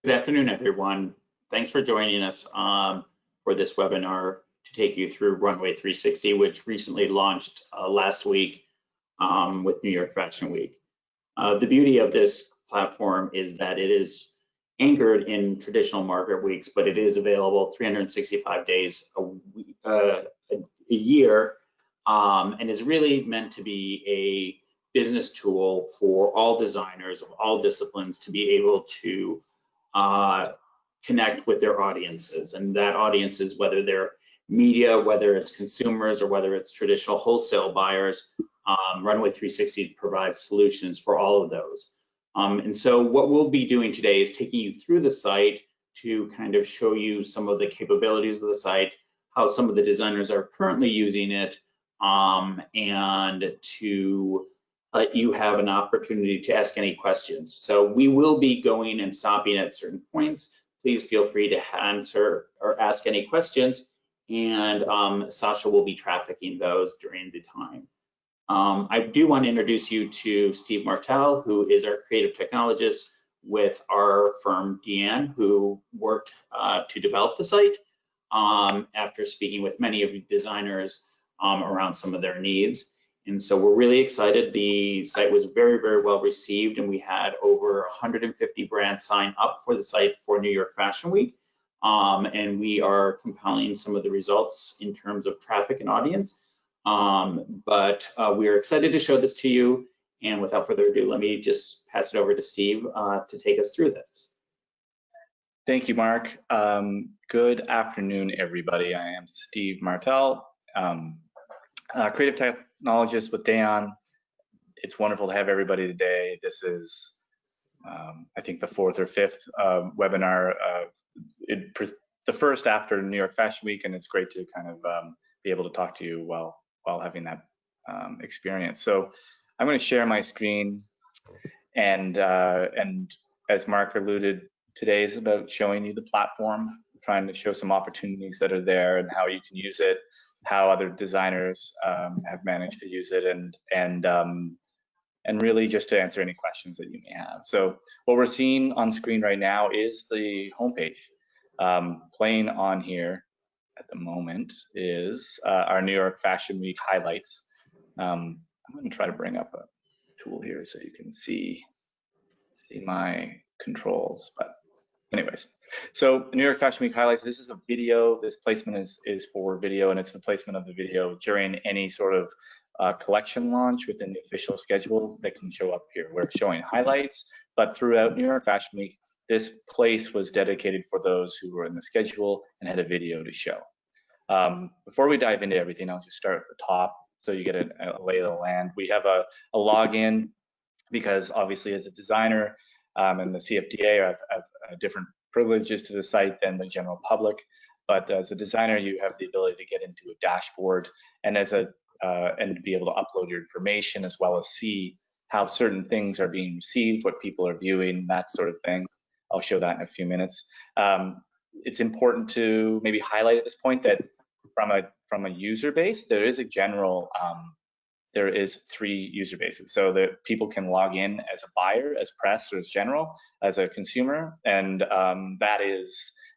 Good afternoon, everyone. Thanks for joining us for this webinar to take you through Runway 360, which recently launched last week with New York Fashion Week. The beauty of this platform is that it is anchored in traditional market weeks, but it is available 365 days a year and is really meant to be a business tool for all designers of all disciplines to be able to connect with their audiences, and that audience is whether they're media, whether it's consumers, or whether it's traditional wholesale buyers. Runway 360 provides solutions for all of those. And so what we'll be doing today is taking you through the site to kind of show you some of the capabilities of the site, how some of the designers are currently using it, and to let you have an opportunity to ask any questions. So we will be going and stopping at certain points. Please feel free to answer or ask any questions, and Sasha will be trafficking those during the time. I do want to introduce you to Steve Martell, who is our creative technologist with our firm, Deanne, who worked to develop the site after speaking with many of the designers around some of their needs. And so we're really excited. The site was very, very well received, and we had over 150 brands sign up for the site for New York Fashion Week. And we are compiling some of the results in terms of traffic and audience. But we are excited to show this to you. And without further ado, let me just pass it over to Steve to take us through this. Thank you, Mark. Good afternoon, everybody. I am Steve Martell, creative technologist with Deanne. It's wonderful to have everybody today. This is, I think, the fourth or fifth webinar, the first after New York Fashion Week, and it's great to kind of be able to talk to you while having that experience. So I'm going to share my screen, and as Mark alluded, today is about showing you the platform, trying to show some opportunities that are there and how you can use it, how other designers have managed to use it, and really just to answer any questions that you may have. So what we're seeing on screen right now is the homepage. Playing on here at the moment is our New York Fashion Week highlights. I'm going to try to bring up a tool here so you can see my controls, but anyways, so New York Fashion Week highlights. This is a video. This placement is for video, and it's the placement of the video during any sort of collection launch within the official schedule that can show up here. We're showing highlights, but throughout New York Fashion Week, this place was dedicated for those who were in the schedule and had a video to show. Before we dive into everything, I'll just start at the top so you get a lay of the land. We have a login because obviously as a designer, and the CFDA have different privileges to the site than the general public. But as a designer, you have the ability to get into a dashboard and and to be able to upload your information as well as see how certain things are being received, what people are viewing, that sort of thing. I'll show that in a few minutes. It's important to maybe highlight at this point that from a user base, there is a general there is 3 user bases, so that people can log in as a buyer, as press, or as general, as a consumer, and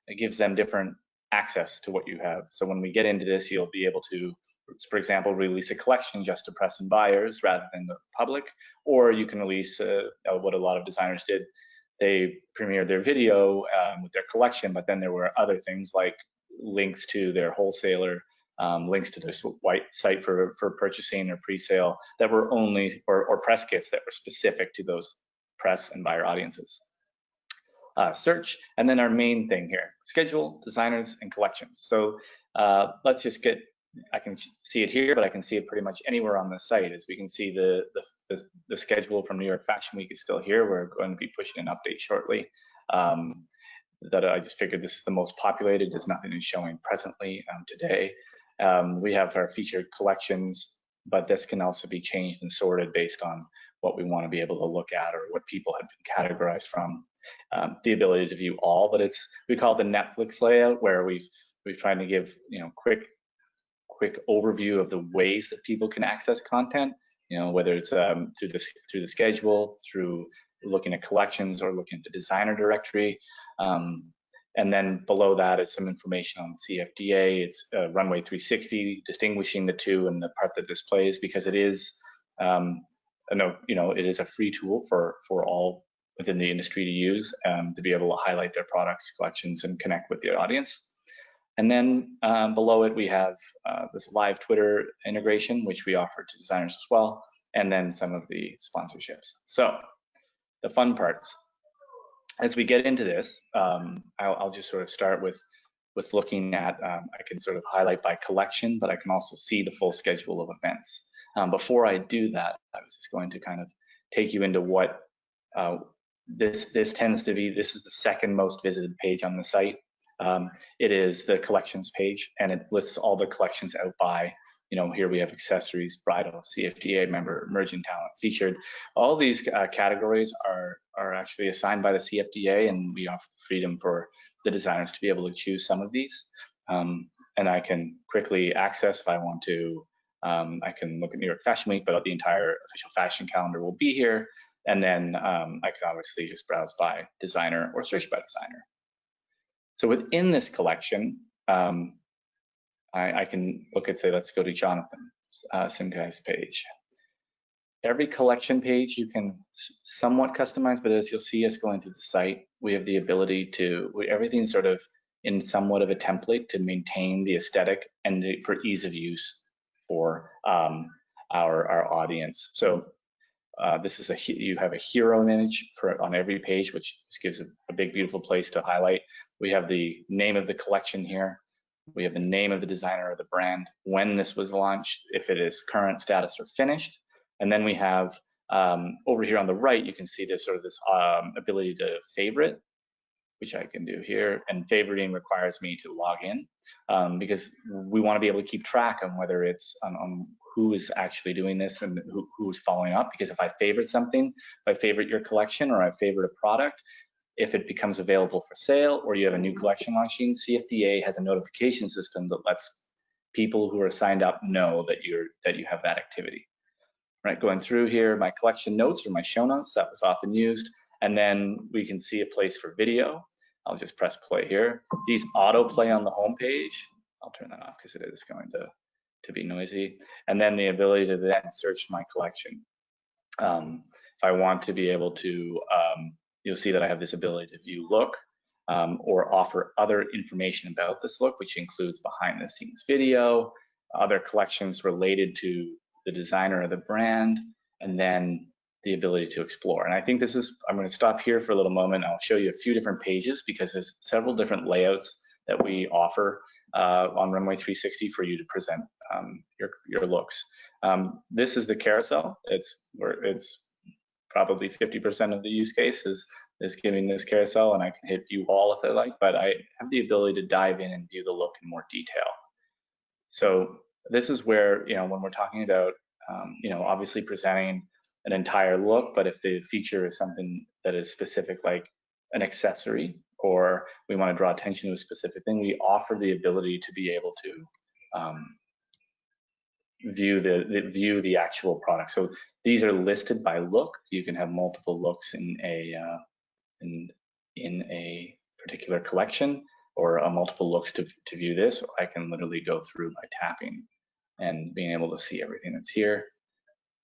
it gives them different access to what you have. So when we get into this, you'll be able to, for example, release a collection just to press and buyers rather than the public, or you can release what a lot of designers did. They premiered their video with their collection, but then there were other things like links to their wholesaler, links to their white site for purchasing or pre-sale that were only, or press kits that were specific to those press and buyer audiences. Search, and then our main thing here, schedule, designers, and collections. So let's just I can see it here, but I can see it pretty much anywhere on the site. As we can see, the schedule from New York Fashion Week is still here. We're going to be pushing an update shortly. That I just figured this is the most populated. There's nothing is showing presently today. We have our featured collections, but this can also be changed and sorted based on what we want to be able to look at or what people have been categorized from. The ability to view all, but we call it the Netflix layout, where we've tried to give quick overview of the ways that people can access content. Whether it's through the schedule, through looking at collections or looking at the designer directory. And then below that is some information on CFDA. It's Runway360, distinguishing the two and the part that displays, because it is, it is a free tool for all within the industry to use, to be able to highlight their products, collections, and connect with the audience. And then below it, we have this live Twitter integration, which we offer to designers as well, and then some of the sponsorships. So the fun parts. As we get into this, I'll just sort of start with looking at, I can sort of highlight by collection, but I can also see the full schedule of events. Before I do that, I was just going to kind of take you into what this tends to be. This is the second most visited page on the site. It is the collections page, and it lists all the collections out by, here we have accessories, bridal, CFDA member, emerging talent, featured. All these categories are actually assigned by the CFDA, and we offer the freedom for the designers to be able to choose some of these. And I can quickly access if I want to. I can look at New York Fashion Week, but the entire official fashion calendar will be here. And then I can obviously just browse by designer or search by designer. So within this collection, I can look at, say, let's go to Jonathan Simkai's page. Every collection page you can somewhat customize, but as you'll see us going through the site, we have the ability to, everything's sort of in somewhat of a template to maintain the aesthetic and for ease of use for our audience. So this is you have a hero image on every page, which just gives a big, beautiful place to highlight. We have the name of the collection here. We have the name of the designer or the brand, when this was launched, if it is current status or finished. And then we have over here on the right, you can see this sort of this ability to favorite, which I can do here. And favoriting requires me to log in because we want to be able to keep track on whether it's on who is actually doing this and who's following up. Because if I favorite something, if I favorite your collection or I favorite a product, if it becomes available for sale or you have a new collection launching, CFDA has a notification system that lets people who are signed up know that you have that activity. Right, going through here, my collection notes or my show notes, that was often used. And then we can see a place for video. I'll just press play here. These auto play on the home page. I'll turn that off because it is going to be noisy. And then the ability to then search my collection. If I want to be able to, you'll see that I have this ability to view look or offer other information about this look, which includes behind the scenes video, other collections related to the designer or the brand, and then the ability to explore. And I think this is, I'm going to stop here for a little moment. I'll show you a few different pages because there's several different layouts that we offer on Runway360 for you to present your looks. This is the carousel. It's probably 50% of the use case is giving this carousel, and I can hit view all if I like, but I have the ability to dive in and view the look in more detail. So this is where, when we're talking about, obviously presenting an entire look, but if the feature is something that is specific, like an accessory, or we want to draw attention to a specific thing, we offer the ability to be able to view the actual product. So these are listed by look. You can have multiple looks in a particular collection, or multiple looks to view this. I can literally go through by tapping and being able to see everything that's here,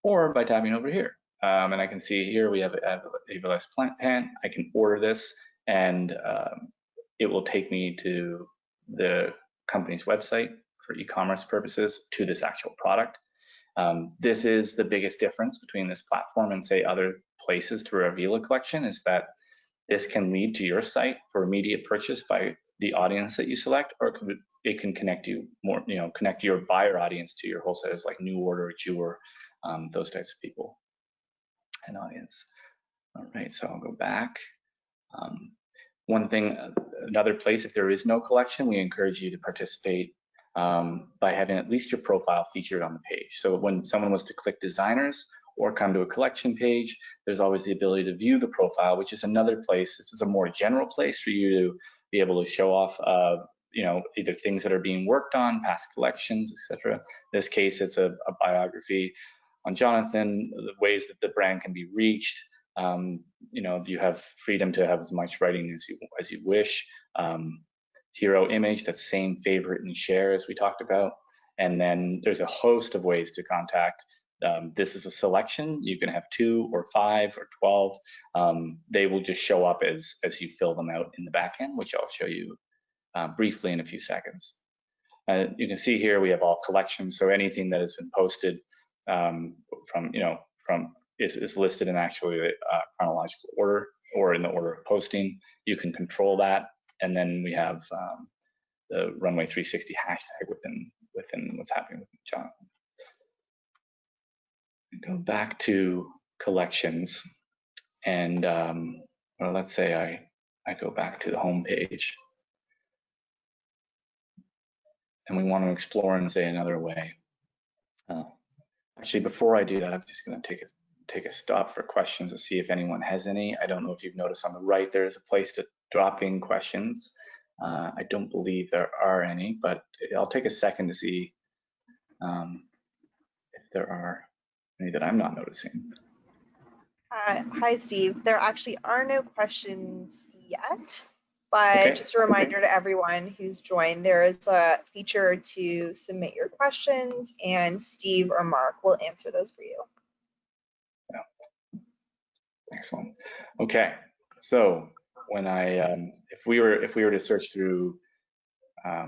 or by tapping over here. And I can see here we have a AVLS plant pant. I can order this, and it will take me to the company's website for e-commerce purposes to this actual product. This is the biggest difference between this platform and, say, other places to reveal a collection, is that this can lead to your site for immediate purchase by the audience that you select, or it can connect you more, connect your buyer audience to your wholesalers like New Order, Jeweler, those types of people and audience. All right, so I'll go back. One thing, another place, if there is no collection, we encourage you to participate by having at least your profile featured on the page. So when someone was to click designers or come to a collection page, there's always the ability to view the profile, which is another place. This is a more general place for you to be able to show off, either things that are being worked on, past collections, etc. In this case, it's a biography on Jonathan, the ways that the brand can be reached, You know, you have freedom to have as much writing as you wish. Hero image, that's same favorite and share as we talked about. And then there's a host of ways to contact. This is a selection. You can have 2 or 5 or 12. They will just show up as you fill them out in the back end, which I'll show you briefly in a few seconds. You can see here we have all collections. So anything that has been posted is listed in actually chronological order or in the order of posting. You can control that. And then we have the Runway360 hashtag within what's happening with Jonathan. Go back to collections, and or let's say I go back to the home page, and we want to explore and say another way. Actually, before I do that, I'm just going to take a stop for questions to see if anyone has any. I don't know if you've noticed on the right there is a place to drop in questions. I don't believe there are any, but I'll take a second to see if there are any that I'm not noticing. Hi, Steve. There actually are no questions yet, but Okay. just a reminder to everyone who's joined, there is a feature to submit your questions, and Steve or Mark will answer those for you. Yeah. Excellent. Okay. So when if we were to search through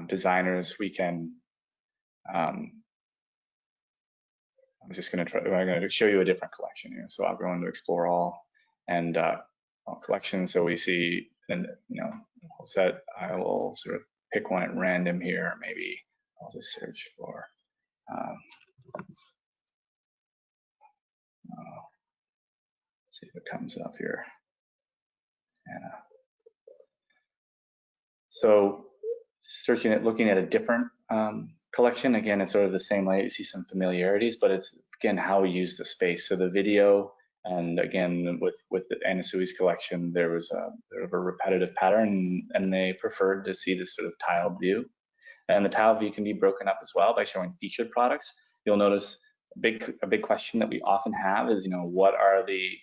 designers, we can. I'm going to show you a different collection here. So I'll go into explore all and all collections. So we see, and set. I will sort of pick one at random here. Maybe I'll just search for. See if it comes up here. Anna. So looking at a different collection, again, it's sort of the same way. You see some familiarities, but it's again how we use the space. So the video, and again with the Anna Sui's collection, there was a repetitive pattern, and they preferred to see this sort of tiled view. And the tiled view can be broken up as well by showing featured products. You'll notice a big question that we often have is, what are the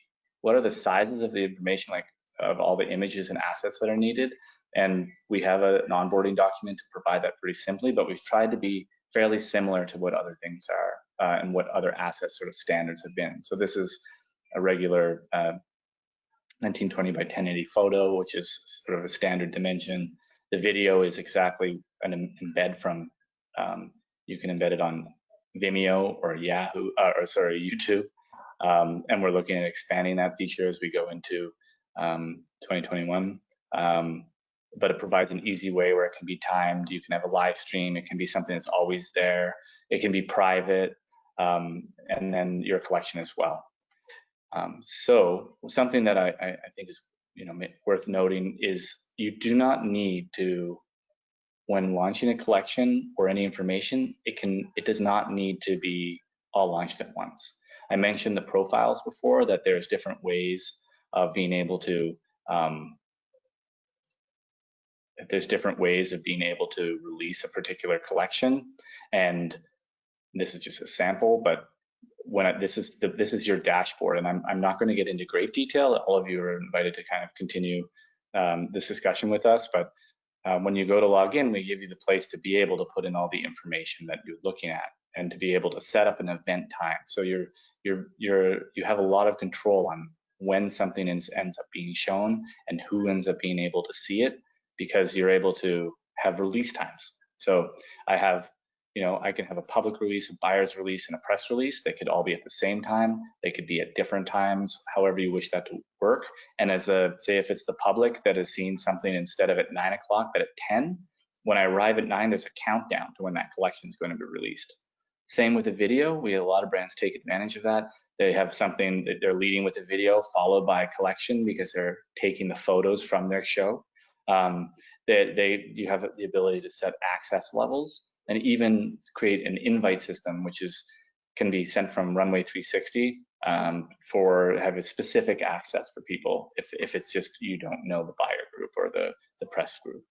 sizes of the information, like of all the images and assets that are needed? And we have an onboarding document to provide that pretty simply, but we've tried to be fairly similar to what other things are and what other assets sort of standards have been. So this is a regular 1920 by 1080 photo, which is sort of a standard dimension. The video is exactly an embed from, you can embed it on Vimeo or YouTube. And we're looking at expanding that feature as we go into 2021. But it provides an easy way where it can be timed. You can have a live stream. It can be something that's always there. It can be private, and then your collection as well. So something that I think is worth noting is you do not need to, when launching a collection or any information, it does not need to be all launched at once. I mentioned the profiles before, that there's different ways of being able to release a particular collection, and this is just a sample, but this is your dashboard, and I'm not going to get into great detail. All of you are invited to kind of continue this discussion with us, but when you go to log in, we give you the place to be able to put in all the information that you're looking at, and to be able to set up an event time. So you have a lot of control on when something ends up being shown and who ends up being able to see it, because you're able to have release times. So I can have a public release, a buyer's release, and a press release. They could all be at the same time. They could be at different times, however you wish that to work. And say if it's the public that is seeing something instead of at 9 o'clock, but at 10, when I arrive at 9, there's a countdown to when that collection is going to be released. Same with the video. We have a lot of brands take advantage of that. They have something that they're leading with the video, followed by a collection, because they're taking the photos from their show. You have the ability to set access levels, and even create an invite system, which can be sent from Runway360 for have a specific access for people if it's just you don't know the buyer group or the press group.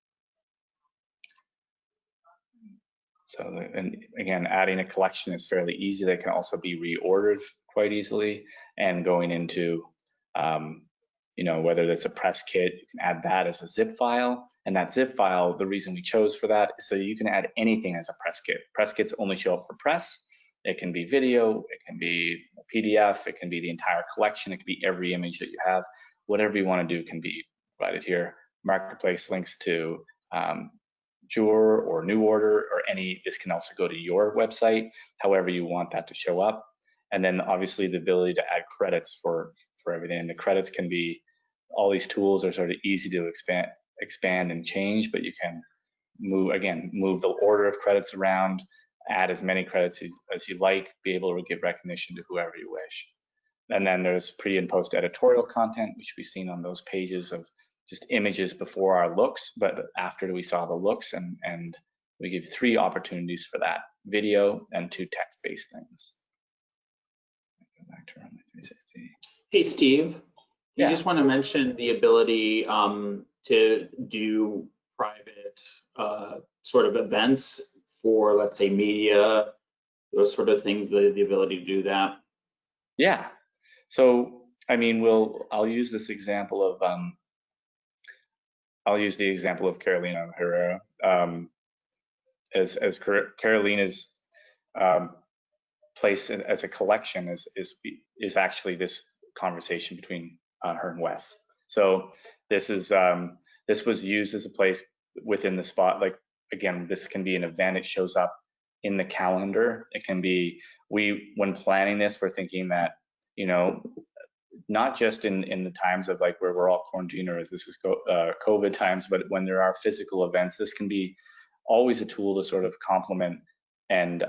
So, and again, adding a collection is fairly easy. They can also be reordered quite easily, and going into You know, whether it's a press kit, you can add that as a zip file. And that zip file, the reason we chose for that is so you can add anything as a press kit. Press kits only show up for press. It can be video, it can be a PDF, it can be the entire collection, it can be every image that you have. Whatever you want to do can be provided here. Marketplace links to Jure or New Order or any, this can also go to your website, however you want that to show up. And then obviously the ability to add credits for everything. And the credits can be, all these tools are sort of easy to expand and change, but you can move the order of credits around, add as many credits as you like, be able to give recognition to whoever you wish. And then there's pre and post editorial content, which we've seen on those pages of just images before our looks, but after we saw the looks, and we give 3 opportunities for that: video and 2 text-based things. Go back to Runway360. Hey, Steve, Yeah. you just want to mention the ability to do private sort of events for, let's say, media, those sort of things, the ability to do that. Yeah. So, I mean, I'll use this example of, I'll use the example of Carolina Herrera. As Carolina's place as a collection is actually this conversation between her and Wes. So this was used as a place within the spot. Like, again, this can be an event. It shows up in the calendar. It can be, when planning this, we're thinking that, you know, not just in the times of like where we're all quarantined or as this is COVID times, but when there are physical events, this can be always a tool to sort of complement and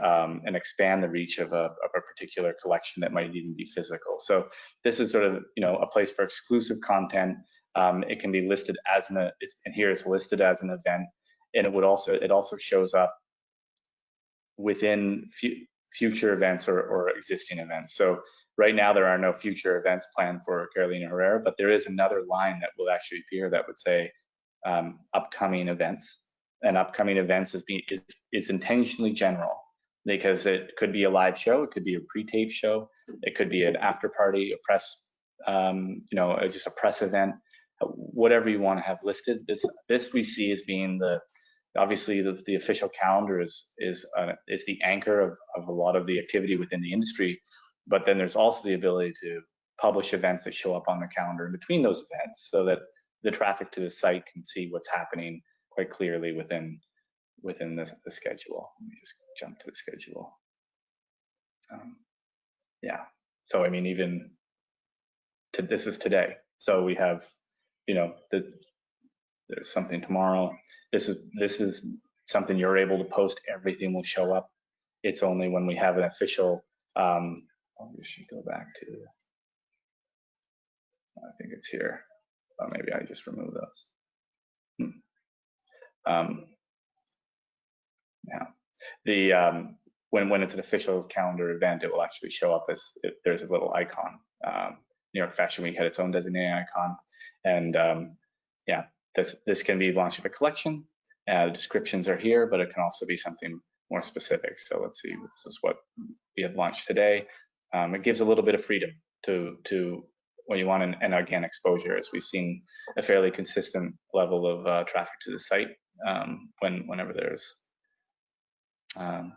expand the reach of a particular collection that might even be physical. So this is sort of, you know, a place for exclusive content. It can be listed as and here it's listed as an event, and it also shows up within future events or existing events. So right now there are no future events planned for Carolina Herrera, but there is another line that will actually appear that would say upcoming events. And upcoming events is intentionally general, because it could be a live show, it could be a pre-tape show, it could be an after party, a press, you know, just a press event, whatever you want to have listed. This we see as being obviously the official calendar is the anchor of a lot of the activity within the industry, but then there's also the ability to publish events that show up on the calendar in between those events, so that the traffic to the site can see what's happening quite clearly within the schedule. Let me just jump to the schedule. Yeah, so I mean, even this is today. So we have, you know, there's something tomorrow. This is something you're able to post. Everything will show up. It's only when we have an official. I'll just go back to. I think it's here. Oh, maybe I just remove those. Now, when it's an official calendar event, it will actually show up as there's a little icon. New York Fashion Week had its own designated icon, and yeah, this can be launched of a collection. The descriptions are here, but it can also be something more specific. So let's see, this is what we have launched today. It gives a little bit of freedom to what you want, and again, exposure, as we've seen a fairly consistent level of traffic to the site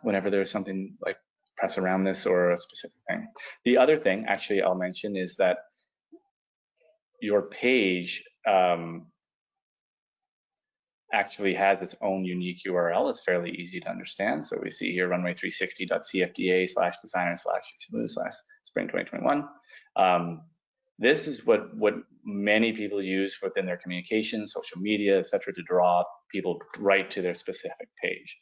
whenever there's something like press around this or a specific thing. The other thing, actually, I'll mention is that your page actually has its own unique URL. It's fairly easy to understand. So we see here runway360.cfda/designer/spring 2021. This is what many people use within their communication, social media, etc., to draw people right to their specific page.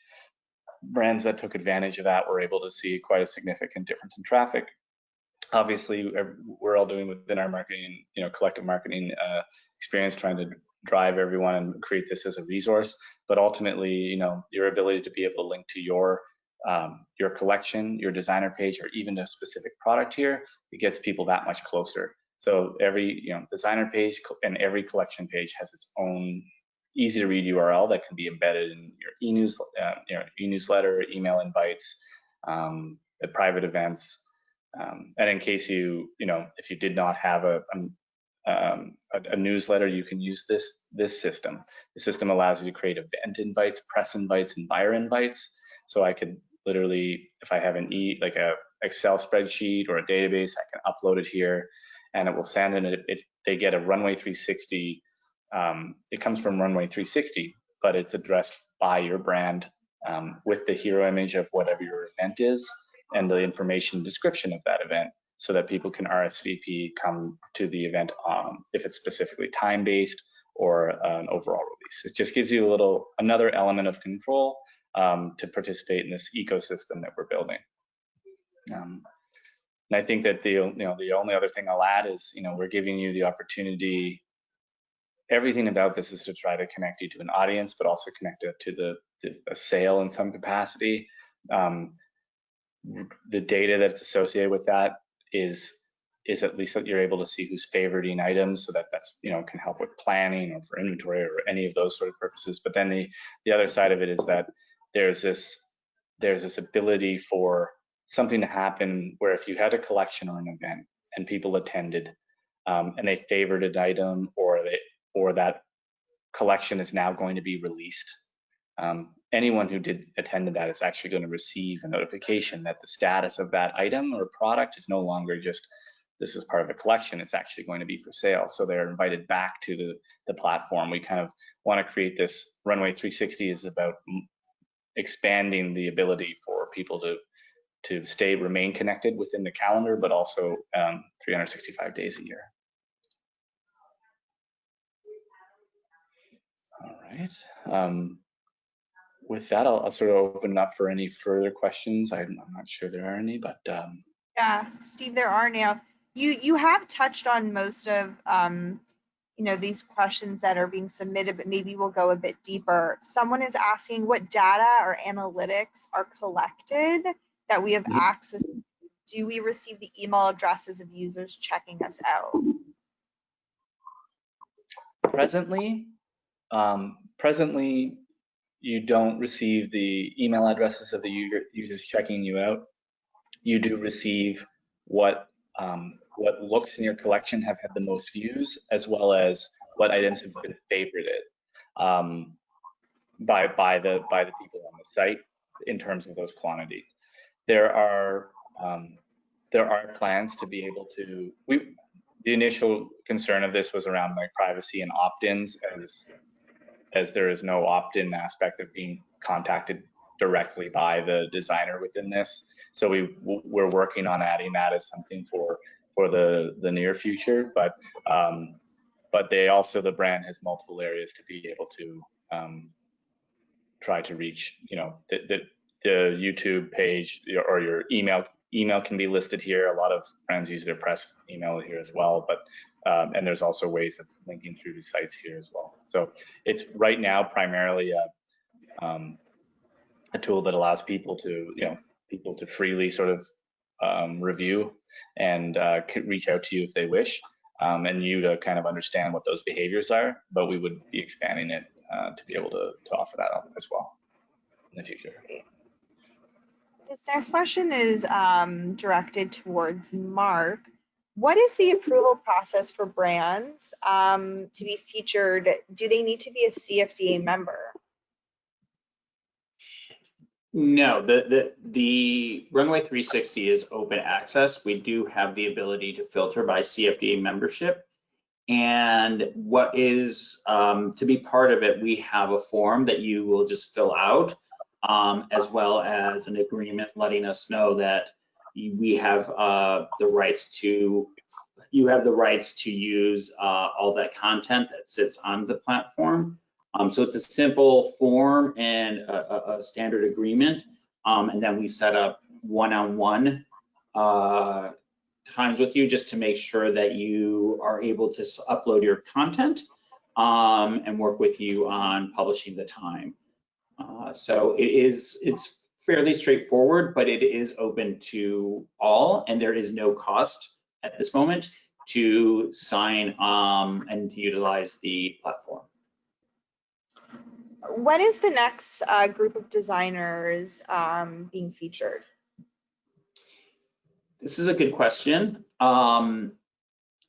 Brands that took advantage of that were able to see quite a significant difference in traffic. Obviously, we're all doing within our marketing, you know, collective marketing experience, trying to drive everyone and create this as a resource. But ultimately, you know, your ability to be able to link to your collection, your designer page, or even a specific product here, it gets people that much closer. So every, you know, designer page and every collection page has its own easy to read URL that can be embedded in your e-newsletter, email invites, at private events. And in case you know, if you did not have a newsletter, you can use this system. The system allows you to create event invites, press invites, and buyer invites. So I could literally, if I have like a Excel spreadsheet or a database, I can upload it here, and it will send in they get a Runway360. It comes from Runway360, but it's addressed by your brand with the hero image of whatever your event is and the information description of that event, so that people can RSVP, come to the event if it's specifically time-based or an overall release. It just gives you another element of control to participate in this ecosystem that we're building. And I think that the only other thing I'll add is, we're giving you the opportunity. Everything about this is to try to connect you to an audience, but also connect it to a sale in some capacity. The data that's associated with that is at least that you're able to see who's favoriting items, so that's can help with planning or for inventory or any of those sort of purposes. But then the other side of it is that there's this ability for something to happen where if you had a collection or an event and people attended and they favored an item, or that collection is now going to be released, anyone who did attend to that is actually going to receive a notification that the status of that item or product is no longer just this is part of a collection, it's actually going to be for sale. So they're invited back to the platform. We kind of want to create this. Runway360 is about expanding the ability for people to remain connected within the calendar, but also 365 days a year. All right. With that, I'll sort of open it up for any further questions. I'm not sure there are any, but yeah, Steve, there are now. You have touched on most of these questions that are being submitted, but maybe we'll go a bit deeper. Someone is asking what data or analytics are collected that we have access to. Do we receive the email addresses of users checking us out? Presently, you don't receive the email addresses of the users checking you out. You do receive what looks in your collection have had the most views, as well as what items have been favorited by the people on the site in terms of those quantities. There are plans to be able to. The initial concern of this was around like privacy and opt-ins, as there is no opt-in aspect of being contacted directly by the designer within this. So we're working on adding that as something for the near future. But the brand has multiple areas to be able to try to reach. The YouTube page or your email can be listed here. A lot of brands use their press email here as well, but and there's also ways of linking through the sites here as well. So it's right now primarily a tool that allows people to freely sort of review and reach out to you if they wish, and you to kind of understand what those behaviors are. But we would be expanding it to be able to offer that as well in the future. This next question is directed towards Mark. What is the approval process for brands to be featured? Do they need to be a CFDA member? No, the Runway360 is open access. We do have the ability to filter by CFDA membership. And what is to be part of it, we have a form that you will just fill out, as well as an agreement letting us know that we have the rights to use all that content that sits on the platform. So it's a simple form and a standard agreement, and then we set up one-on-one times with you just to make sure that you are able to upload your content and work with you on publishing the time. So it's fairly straightforward, but it is open to all, and there is no cost at this moment to sign and to utilize the platform. When is the next group of designers being featured? This is a good question.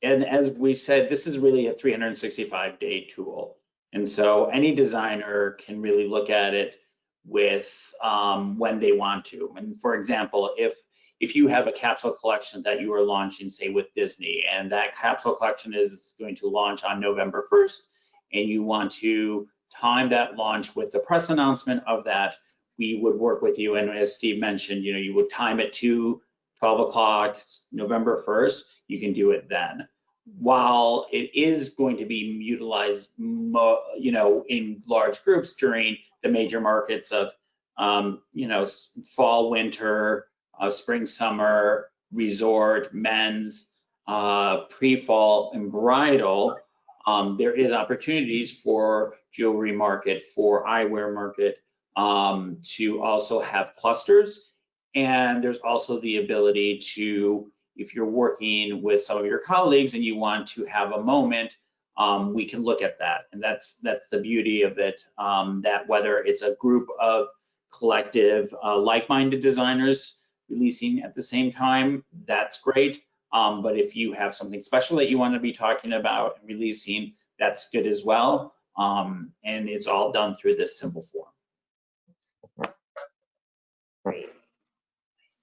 And as we said, this is really a 365-day tool. And so any designer can really look at it with when they want to. And for example, if you have a capsule collection that you are launching, say with Disney, and that capsule collection is going to launch on November 1st, and you want to time that launch with the press announcement of that, we would work with you. And as Steve mentioned, you would time it to 12 o'clock, November 1st, you can do it then. While it is going to be utilized, in large groups during the major markets of, fall, winter, spring, summer, resort, men's, pre-fall, and bridal, there is opportunities for jewelry market, for eyewear market, to also have clusters. And there's also the ability to, if you're working with some of your colleagues and you want to have a moment, we can look at that. And that's the beauty of it, that whether it's a group of collective like-minded designers releasing at the same time, that's great. But if you have something special that you want to be talking about and releasing, that's good as well. And it's all done through this simple form. Great.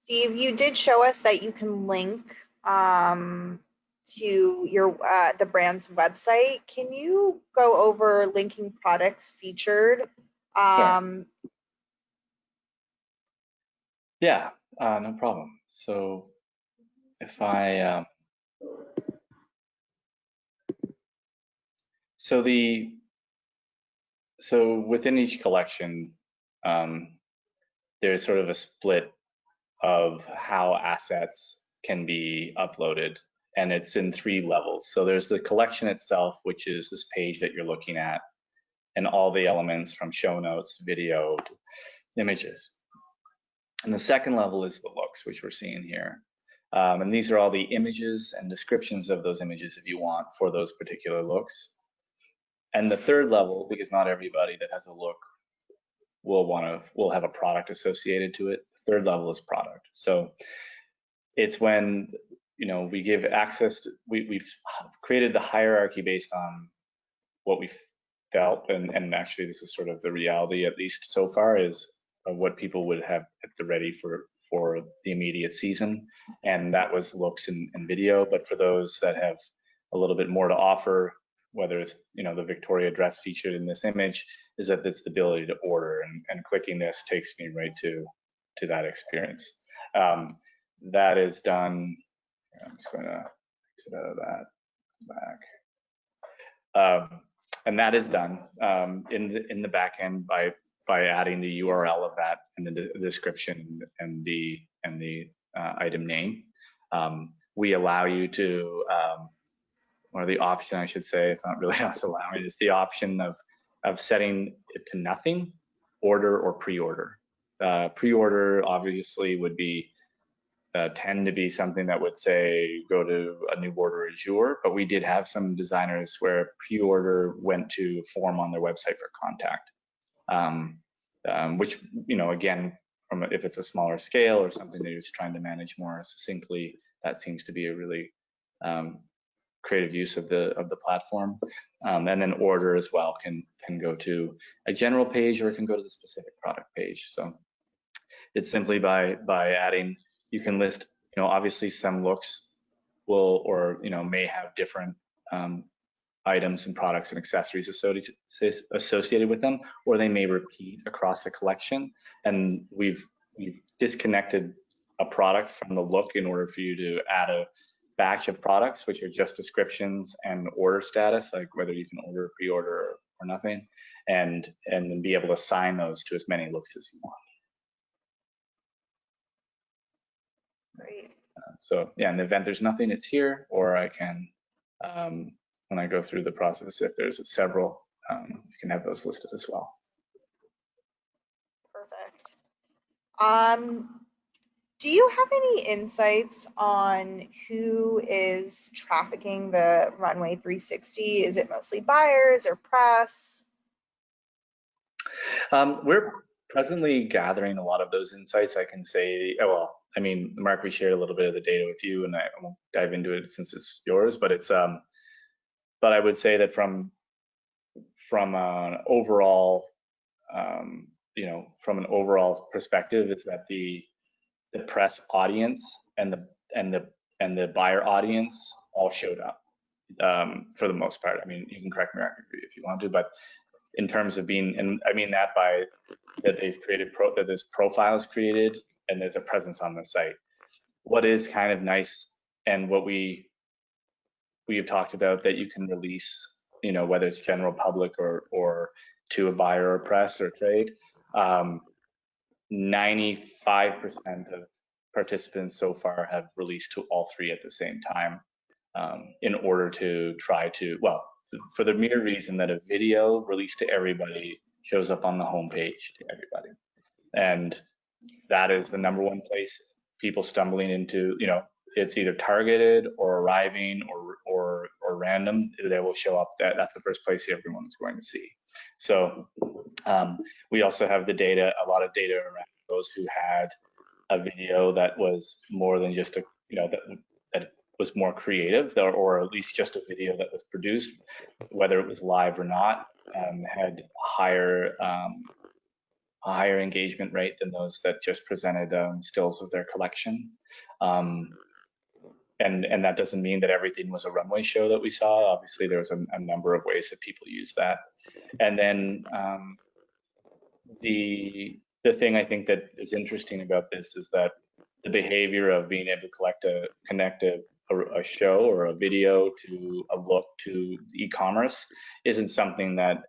Steve, you did show us that you can link to your the brand's website. Can you go over linking products featured? Sure. Yeah, no problem. So if I so within each collection, there's sort of a split of how assets can be uploaded, and it's in 3 levels. So there's the collection itself, which is this page that you're looking at, and all the elements from show notes, video, images. And the second level is the looks, which we're seeing here. And these are all the images and descriptions of those images if you want for those particular looks. And the third level, because not everybody that has a look will have a product associated to it. The third level is product. So it's when we give access to, we've created the hierarchy based on what we've felt, and actually this is sort of the reality, at least so far, is of what people would have at the ready for the immediate season, and that was looks and video. But for those that have a little bit more to offer, whether it's the Victoria dress featured in this image, is that it's the ability to order, and clicking this takes me right to that experience. That is done. I'm just going to exit out of that back, and that is done in the back end by adding the URL of that and the description and the item name. We allow you to, or the option, I should say, it's not really us allowing, it's the option of setting it to nothing, order or pre-order. Pre-order obviously would be tend to be something that would say go to a new order azure, but we did have some designers where pre-order went to form on their website for contact. Which, again, if it's a smaller scale or something that you're just trying to manage more succinctly, that seems to be a really creative use of the platform. And then order as well can go to a general page, or it can go to the specific product page. So it's simply by adding, you can list, obviously some looks will, or may have different items and products and accessories associated with them, or they may repeat across the collection. And we've disconnected a product from the look in order for you to add a batch of products, which are just descriptions and order status, like whether you can order, pre-order, or nothing, and then be able to assign those to as many looks as you want. Great. So yeah, in the event there's nothing, it's here, or I can, when I go through the process, if there's several, you can have those listed as well. Perfect. Do you have any insights on who is trafficking the Runway 360? Is it mostly buyers or press? We're presently gathering a lot of those insights. I can say, oh, well, I mean, Mark, we shared a little bit of the data with you, and I won't dive into it since it's yours, but it's but I would say that from an overall from an overall perspective, is that the press audience and the buyer audience all showed up for the most part. I mean, you can correct me if you want to, but in terms of being, and I mean that by that they've created that there's profiles created and there's a presence on the site. What is kind of nice, and what we have talked about, that you can release, whether it's general public or to a buyer or press or trade. 95% of participants so far have released to all three at the same time, in order to try to, well, for the mere reason that a video released to everybody shows up on the homepage to everybody. And that is the number one place people stumbling into, it's either targeted or arriving or random, they will show up. That's the first place everyone is going to see. So we also have the data, a lot of data around those who had a video that was more than just a, that was more creative, or at least just a video that was produced, whether it was live or not, had a higher engagement rate than those that just presented stills of their collection. And that doesn't mean that everything was a runway show that we saw. Obviously, there was a number of ways that people use that. And then the thing I think that is interesting about this is that the behavior of being able to connect a show or a video to a look to e-commerce isn't something that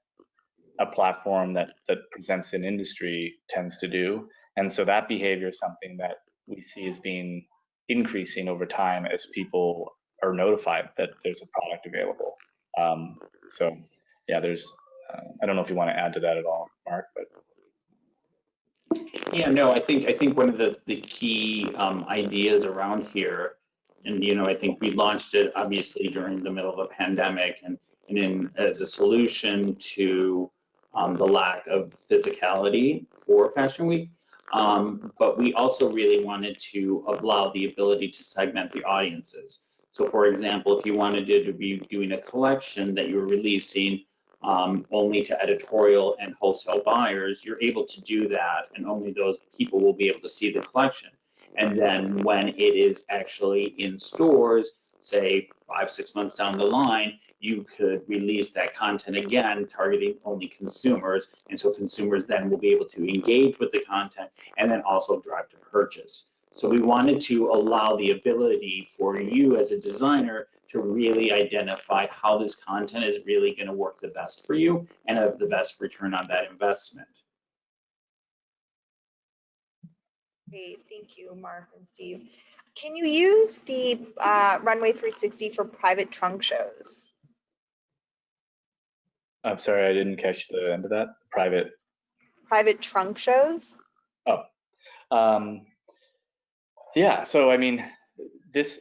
a platform that presents an industry tends to do. And so that behavior is something that we see as being increasing over time as people are notified that there's a product available. So yeah, there's, I don't know if you want to add to that at all, Mark, but. Yeah, no, I think one of the key ideas around here, and I think we launched it obviously during the middle of a pandemic, and as a solution to the lack of physicality for Fashion Week. But we also really wanted to allow the ability to segment the audiences. So for example, if you wanted to be doing a collection that you're releasing only to editorial and wholesale buyers, you're able to do that, and only those people will be able to see the collection. And then when it is actually in stores, say 5-6 months down the line, you could release that content again, targeting only consumers. And so consumers then will be able to engage with the content and then also drive to purchase. So we wanted to allow the ability for you as a designer to really identify how this content is really going to work the best for you and have the best return on that investment. Great, thank you, Mark and Steve. Can you use the Runway360 for private trunk shows? I'm sorry, I didn't catch the end of that. Private trunk shows? Oh, yeah. So I mean, the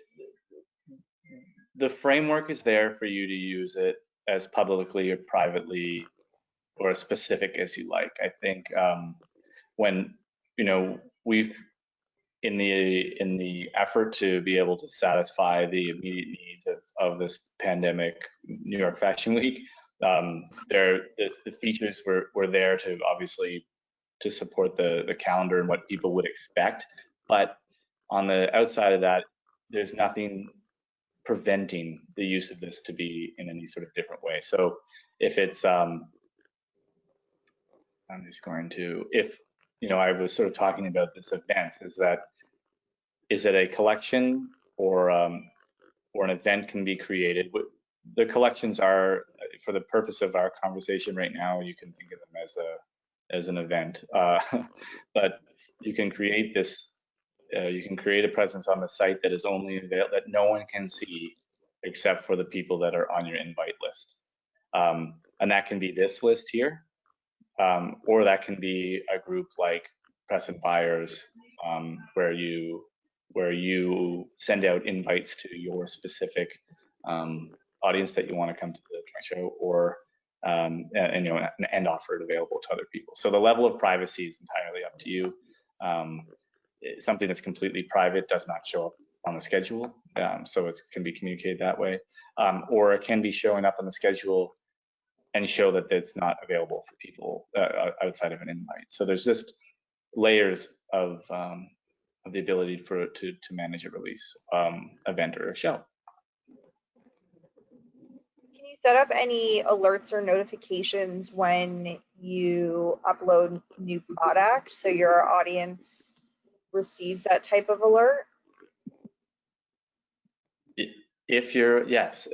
framework is there for you to use it as publicly or privately, or as specific as you like. I think when we've in the effort to be able to satisfy the immediate needs of this pandemic New York Fashion Week, the features were there to obviously to support the calendar and what people would expect, but on the outside of that, there's nothing preventing the use of this to be in any sort of different way. So if it's I'm just going to, if I was sort of talking about this event, is it a collection or an event can be created? The collections are, for the purpose of our conversation right now, you can think of them as an event, but you can create this. You can create a presence on the site that is only available, that no one can see except for the people that are on your invite list, and that can be this list here, or that can be a group like Press and Buyers, where you send out invites to your specific audience that you want to come to the trunk show, or and offer it available to other people. So the level of privacy is entirely up to you. Something that's completely private does not show up on the schedule, so it can be communicated that way, or it can be showing up on the schedule and show that it's not available for people outside of an invite. So there's just layers of the ability for it to manage a release event or a show. Can you set up any alerts or notifications when you upload new product so your audience receives that type of alert? If you're, yes,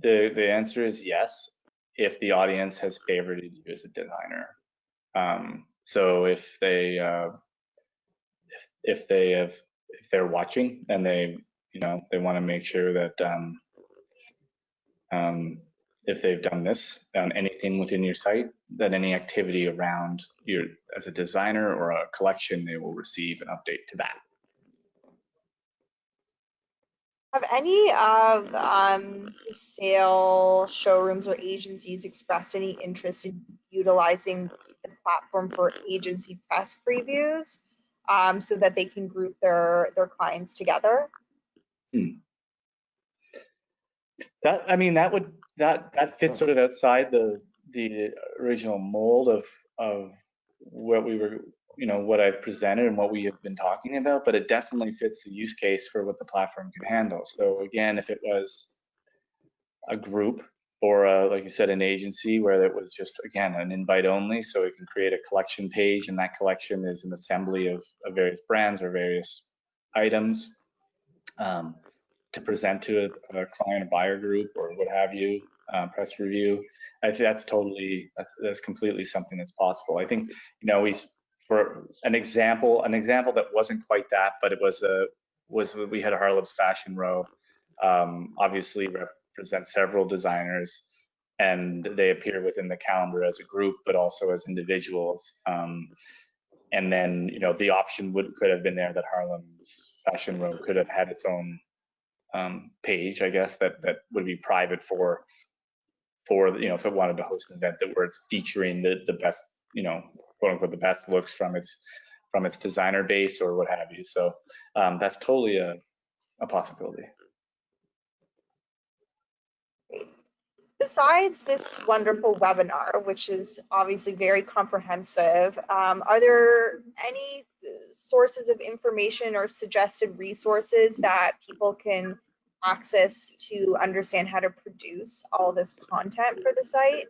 the answer is yes, if the audience has favorited you as a designer. So if they're watching and they want to make sure that if they've done this on anything within your site, that any activity around you as a designer or a collection, they will receive an update to that. Have any of the sale showrooms or agencies expressed any interest in utilizing the platform for agency press previews so that they can group their clients together? That fits sort of outside the original mold of what we were, what I've presented and what we have been talking about, but it definitely fits the use case for what the platform can handle. So again, if it was a group or like you said, an agency where it was just, again, an invite only, so it can create a collection page, and that collection is an assembly of various brands or various items to present to a client, a buyer group, or what have you, press review. I think that's completely something that's possible. I think, for an example that wasn't quite that, but it was we had a Harlem's Fashion Row, obviously represent several designers, and they appear within the calendar as a group, but also as individuals. And then, the option could have been there that Harlem's Fashion Row could have had its own page, I guess, that would be private for if it wanted to host an event where it's featuring the best, quote unquote, the best looks from its designer base or what have you. So that's totally a possibility. Besides this wonderful webinar, which is obviously very comprehensive, are there any sources of information or suggested resources that people can access to understand how to produce all this content for the site?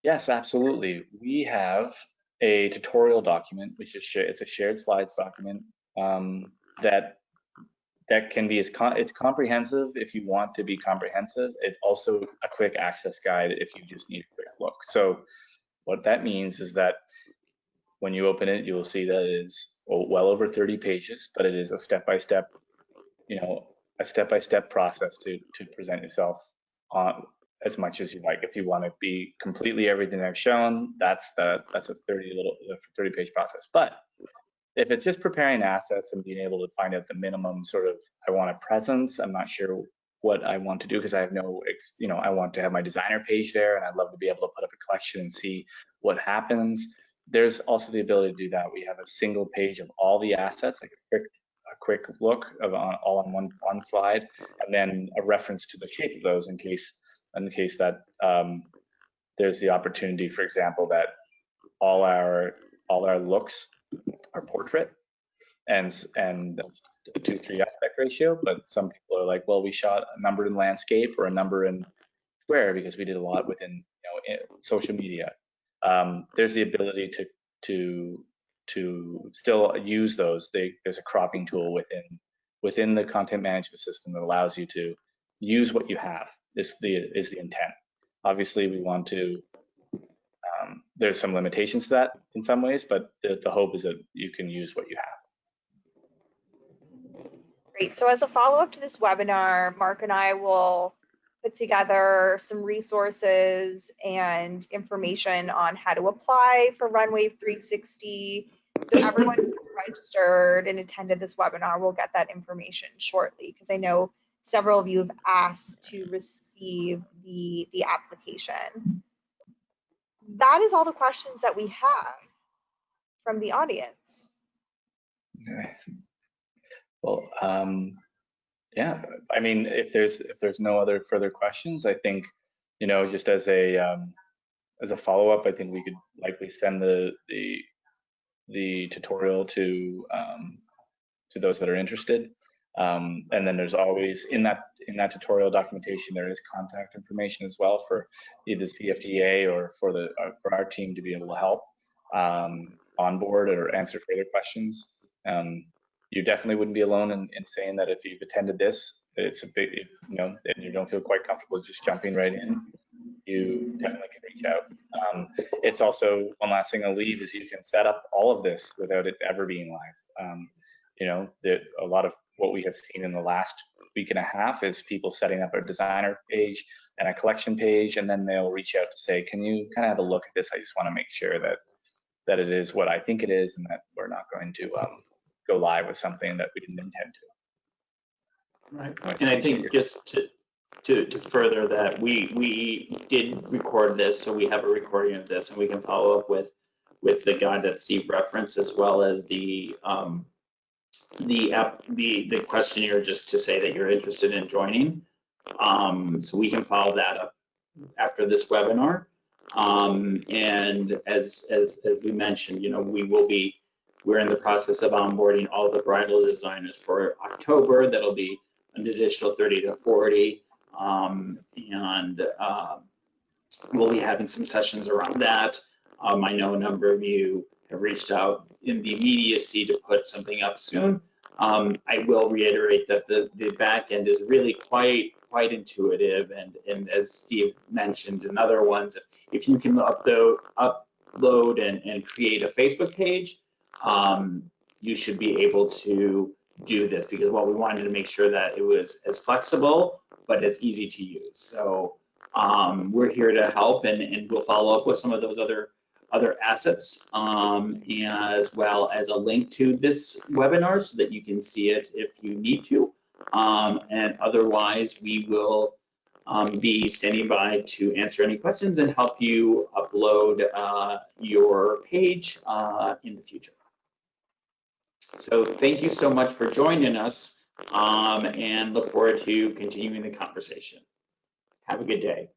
Yes, absolutely. We have a tutorial document, which is it's a shared slides document that can be it's comprehensive if you want to be comprehensive. It's also a quick access guide if you just need a quick look. So what that means is that when you open it, you will see that it is well over 30 pages, but it is a step-by-step, a step-by-step process to present yourself on as much as you like. If you want to be completely everything I've shown, that's a 30-page process. But if it's just preparing assets and being able to find out the minimum sort of, I want a presence, I'm not sure what I want to do because I have no, I want to have my designer page there, and I'd love to be able to put up a collection and see what happens. There's also the ability to do that. We have a single page of all the assets, like a quick look of all on one slide, and then a reference to the shape of those in the case that there's the opportunity, for example, that all our looks are portrait and 2:3 aspect ratio, but some people are like, well, we shot a number in landscape or a number in square because we did a lot within social media. There's the ability to still use those. There's a cropping tool within the content management system that allows you to use what you have. Is the intent. Obviously, we want to. There's some limitations to that in some ways, but the hope is that you can use what you have. Great. So as a follow-up to this webinar, Mark and I will put together some resources and information on how to apply for RUNWAY360. So everyone who's registered and attended this webinar will get that information shortly, because I know several of you have asked to receive the application. That is all the questions that we have from the audience. Well, yeah, I mean, if there's no other further questions, I think, you know, just as a follow-up, I think we could likely send the tutorial to those that are interested. And then there's always in that tutorial documentation, there is contact information as well for either CFDA or for our team to be able to help onboard or answer further questions. You definitely wouldn't be alone in saying that if you've attended this, it's you know, and you don't feel quite comfortable just jumping right in, you definitely can reach out. It's also, one last thing I'll leave is you can set up all of this without it ever being live. You know, a lot of what we have seen in the last week and a half is people setting up a designer page and a collection page, and then they'll reach out to say, can you kind of have a look at this? I just want to make sure that it is what I think it is, and that we're not going to go live with something that we didn't intend to. Right. And I think just to further that, we did record this, so we have a recording of this, and we can follow up with the guide that Steve referenced, as well as the questionnaire, just to say that you're interested in joining. So we can follow that up after this webinar. And as we mentioned, you know, we're in the process of onboarding all the bridal designers for October. That'll be an additional 30 to 40. We'll be having some sessions around that. I know a number of you have reached out in the immediacy to put something up soon. I will reiterate that the back end is really quite intuitive, and as Steve mentioned in other ones, if you can upload and create a Facebook page, you should be able to do this, because what we wanted to make sure that it was as flexible but as easy to use. So we're here to help, and we'll follow up with some of those other assets, as well as a link to this webinar so that you can see it if you need to. And otherwise, we will be standing by to answer any questions and help you upload your page in the future. So thank you so much for joining us, and look forward to continuing the conversation. Have a good day.